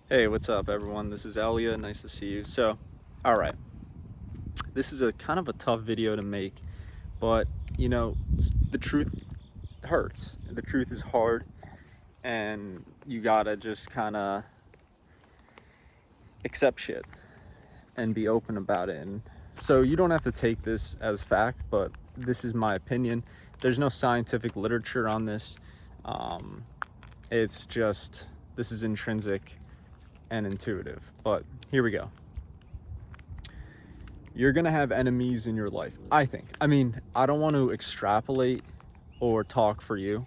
Hey, what's up, everyone? This is Elia. Nice to see you. All right, this is a kind of a tough video to make, but the truth hurts. The truth is hard, and you gotta just kind of accept shit and be open about it. And so you don't have to take this as fact, but this is my opinion. There's no scientific literature on this. Um, it's just, this is intrinsic and intuitive. But here we go. You're gonna have enemies in your life, I think. I mean, I don't want to extrapolate or talk for you.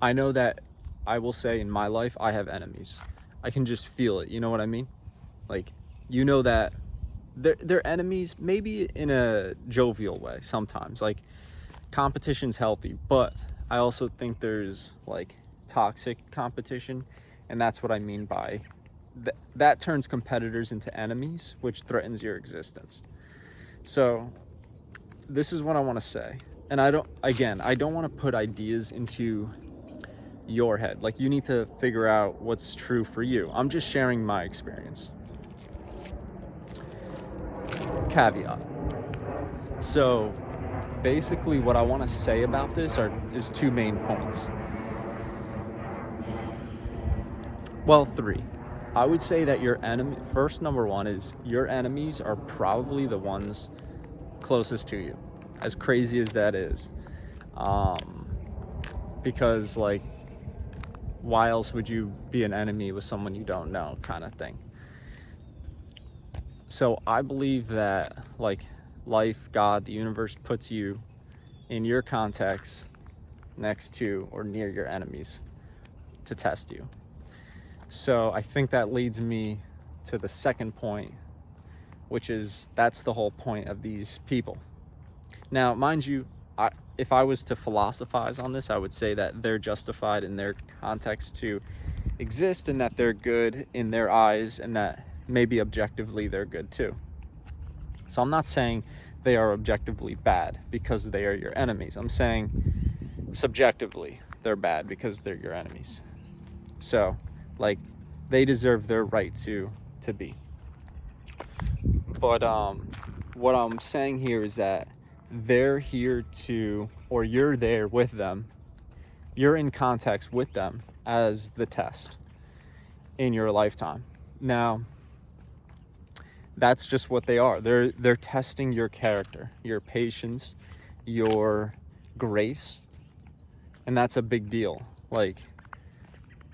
I know that I will say in my life I have enemies. I can just feel it. You know what I mean? Like, you know that they're enemies, maybe in a jovial way sometimes. Like, competition's healthy, but I also think there's like toxic competition, and that's what I mean by that turns competitors into enemies, which threatens your existence. So this is what I want to say. And I don't want to put ideas into your head. Like, you need to figure out what's true for you. I'm just sharing my experience. Caveat. So basically what I want to say about this is two main points. Well, three. I would say that your enemy, first, number one is your enemies are probably the ones closest to you, as crazy as that is. Because, like, why else would you be an enemy with someone you don't know, kind of thing. So I believe that, like, life, God, the universe puts you in your context next to or near your enemies to test you. So I think that leads me to the second point, which is that's the whole point of these people. Now, mind you, if I was to philosophize on this, I would say that they're justified in their context to exist, and that they're good in their eyes, and that maybe objectively they're good too. So I'm not saying they are objectively bad because they are your enemies. I'm saying subjectively they're bad because they're your enemies. So, like, they deserve their right to be. But what I'm saying here is that they're here to, or you're there with them. You're in context with them as the test in your lifetime. Now, that's just what they are. They're testing your character, your patience, your grace, and that's a big deal. Like,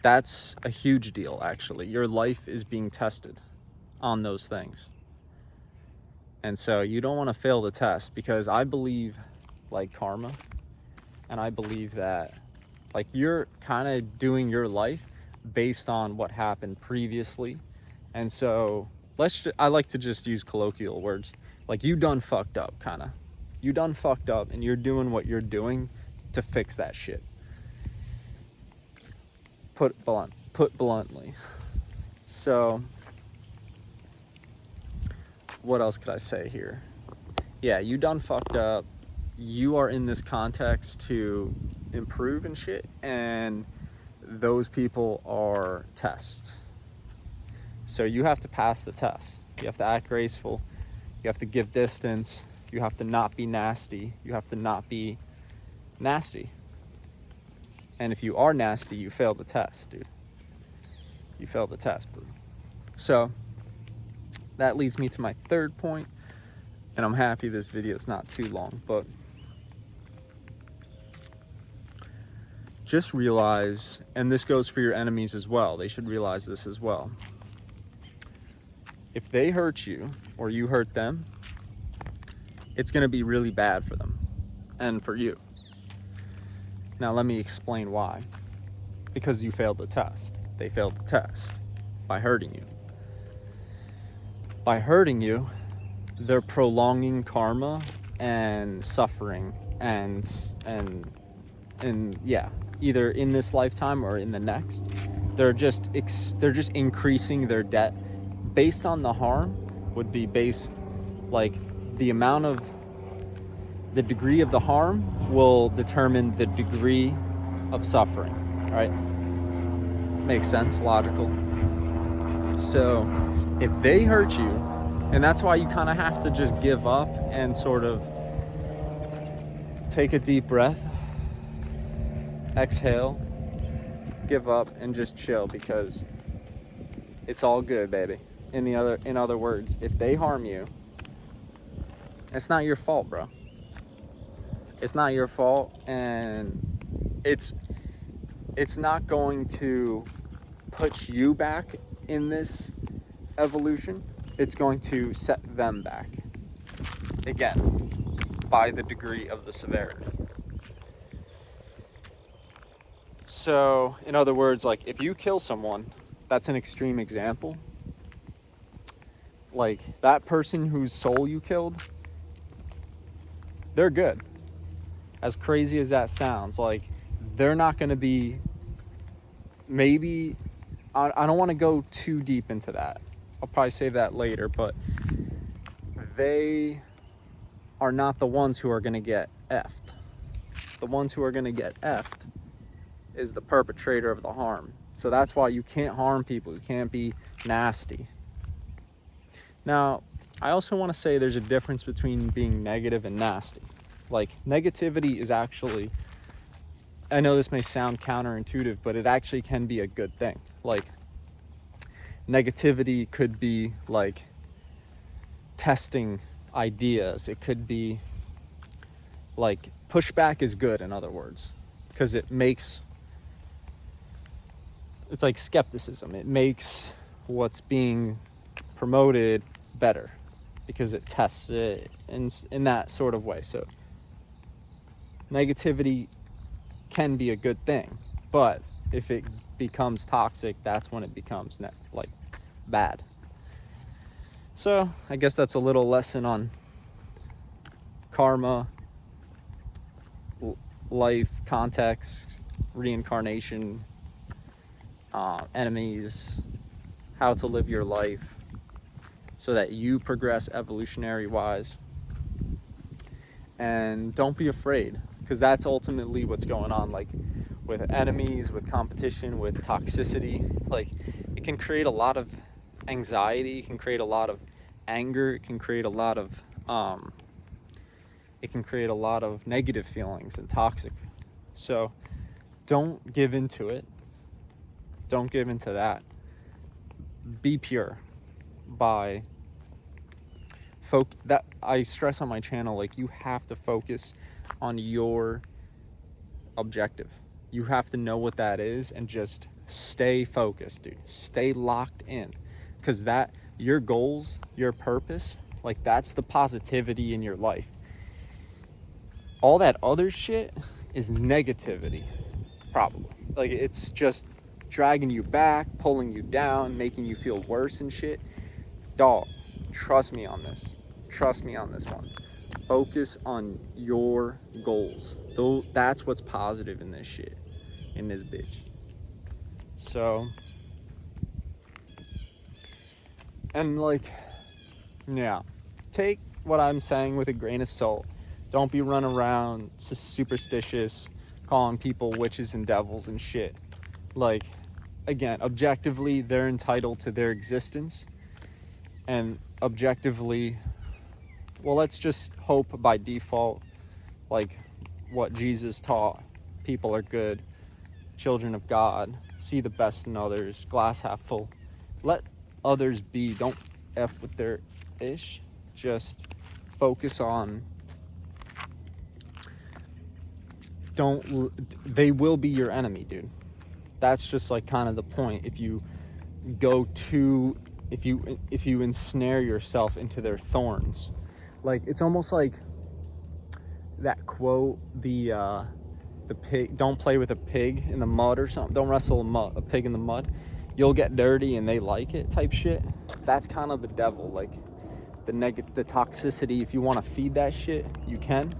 that's a huge deal, actually. Your life is being tested on those things. And so you don't want to fail the test, because I believe, like, karma, and I believe that, like, you're kind of doing your life based on what happened previously. And so I like to just use colloquial words. Like, you done fucked up, kind of. You done fucked up, and you're doing what you're doing to fix that shit. Put bluntly. So what else could I say here? Yeah, you done fucked up. You are in this context to improve and shit, and those people are tests. So you have to pass the test. You have to act graceful. You have to give distance. You have to not be nasty. You have to not be nasty. And if you are nasty, you fail the test, dude. You failed the test, bro. So that leads me to my third point, and I'm happy this video is not too long, but just realize, and this goes for your enemies as well, they should realize this as well. If they hurt you or you hurt them, it's going to be really bad for them and for you. Now, let me explain why. Because you failed the test. They failed the test by hurting you. By hurting you, they're prolonging karma and suffering and yeah, either in this lifetime or in the next. They're just increasing their debt based on the harm. Would be based, like, the degree of the harm will determine the degree of suffering, right? Makes sense, logical. So if they hurt you, and that's why you kind of have to just give up and sort of take a deep breath, exhale, give up, and just chill, because it's all good, baby. In other words, if they harm you, it's not your fault, bro. It's not your fault, and it's not going to put you back in this evolution. It's going to set them back, again, by the degree of the severity. So, in other words, like, if you kill someone, that's an extreme example. Like, that person whose soul you killed, they're good. As crazy as that sounds, like, they're not going to be, maybe, I don't want to go too deep into that. I'll probably save that later, but they are not the ones who are going to get effed. The ones who are going to get effed is the perpetrator of the harm. So that's why you can't harm people. You can't be nasty. Now, I also want to say there's a difference between being negative and nasty. Like, negativity is actually, I know this may sound counterintuitive, but it actually can be a good thing. Like, negativity could be like testing ideas. It could be like, pushback is good, in other words, because it's like skepticism. It makes what's being promoted better because it tests it in that sort of way. So negativity can be a good thing, but if it becomes toxic, that's when it becomes like bad. So I guess that's a little lesson on karma, life, context, reincarnation, enemies, how to live your life so that you progress evolutionary wise. And don't be afraid, because that's ultimately what's going on. Like, with enemies, with competition, with toxicity, like, it can create a lot of anxiety, it can create a lot of anger, it can create a lot of negative feelings and toxic. So don't give into it. Don't give into that. Be pure. By that I stress on my channel, like, you have to focus on your objective. You have to know what that is and just stay focused, dude. Stay locked in, because that, your goals, your purpose, like, that's the positivity in your life. All that other shit is negativity, probably. Like, it's just dragging you back, pulling you down, making you feel worse and shit. Dog, trust me on this. Trust me on this one. Focus on your goals. Though that's what's positive in this shit, in this bitch. So, and like, yeah, take what I'm saying with a grain of salt. Don't be running around superstitious, calling people witches and devils and shit. Like, again, objectively, they're entitled to their existence. And objectively, well, let's just hope by default, like what Jesus taught, people are good, children of God, see the best in others, glass half full. Let others be. Don't F with their ish. Just focus on, they will be your enemy, dude. That's just like kind of the point. If you if you ensnare yourself into their thorns, like, it's almost like that quote, the pig, don't play with a pig in the mud or something. Don't wrestle a pig in the mud. You'll get dirty and they like it type shit. That's kind of the devil, like the toxicity. If you want to feed that shit, you can.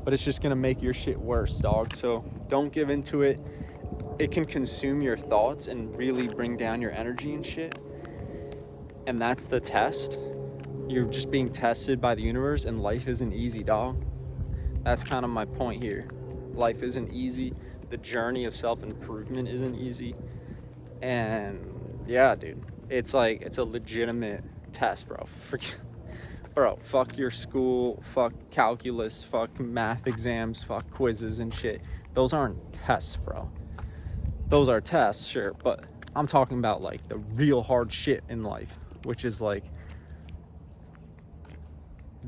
But it's just going to make your shit worse, dog. So don't give into it. It can consume your thoughts and really bring down your energy and shit. And that's the test. You're just being tested by the universe, and life isn't easy, dog. That's kind of my point here. Life isn't easy. The journey of self-improvement isn't easy. And Yeah, dude. It's like, it's a legitimate test, bro. Bro, fuck your school, fuck calculus, fuck math exams, fuck quizzes and shit. Those aren't tests, bro. Those are tests, sure, but I'm talking about like the real hard shit in life, which is like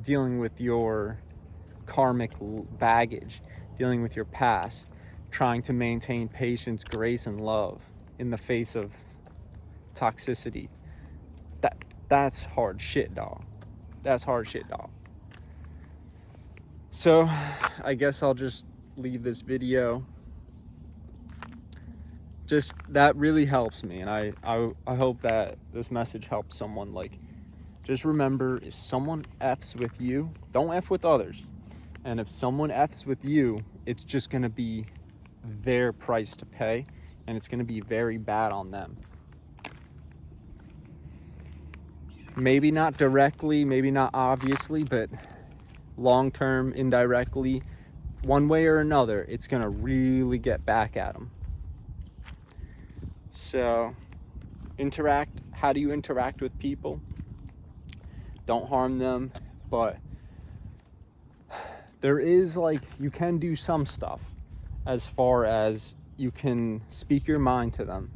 dealing with your karmic baggage, dealing with your past, trying to maintain patience, grace, and love in the face of toxicity. That's hard shit, dog. That's hard shit, dog. So I guess I'll just leave this video. Just, that really helps me, and I hope that this message helps someone. Like, just remember, if someone F's with you, don't F with others. And if someone F's with you, it's just gonna be their price to pay, and it's gonna be very bad on them. Maybe not directly, maybe not obviously, but long-term, indirectly, one way or another, it's gonna really get back at them. So, how do you interact with people? Don't harm them, but there is, like, you can do some stuff as far as you can speak your mind to them.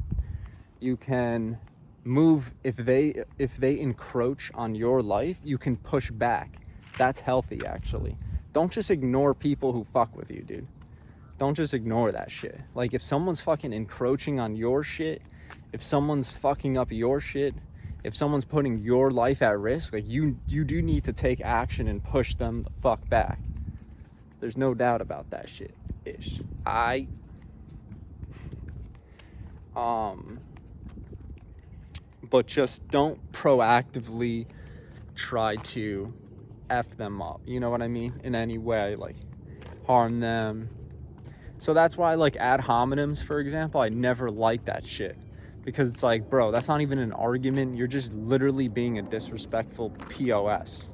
You can move, if they encroach on your life, you can push back. That's healthy, actually. Don't just ignore people who fuck with you, dude. Don't just ignore that shit. Like, if someone's fucking encroaching on your shit, if someone's fucking up your shit, if someone's putting your life at risk, like, you do need to take action and push them the fuck back. There's no doubt about that shit. Ish. But just don't proactively try to F them up. You know what I mean? In any way, like, harm them. So that's why, like, ad hominems, for example, I never liked that shit. Because it's like, bro, that's not even an argument. You're just literally being a disrespectful POS.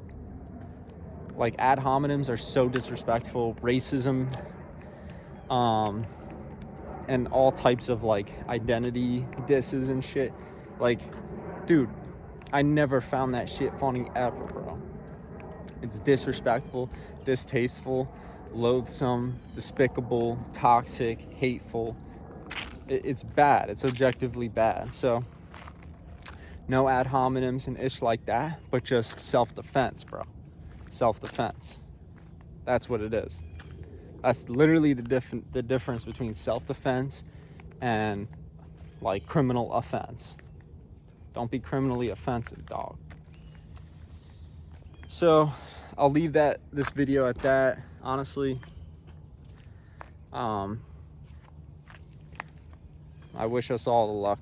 Like, ad hominems are so disrespectful. Racism, and all types of, like, identity disses and shit. Like, dude, I never found that shit funny ever, bro. It's disrespectful, distasteful, loathsome, despicable, toxic, hateful. It's bad. It's objectively bad. So, no ad hominems and ish like that, but just self-defense, bro. Self-defense. That's what it is. That's literally the difference between self-defense and, like, criminal offense. Don't be criminally offensive, dog. So, I'll leave this video at that. Honestly, I wish us all the luck.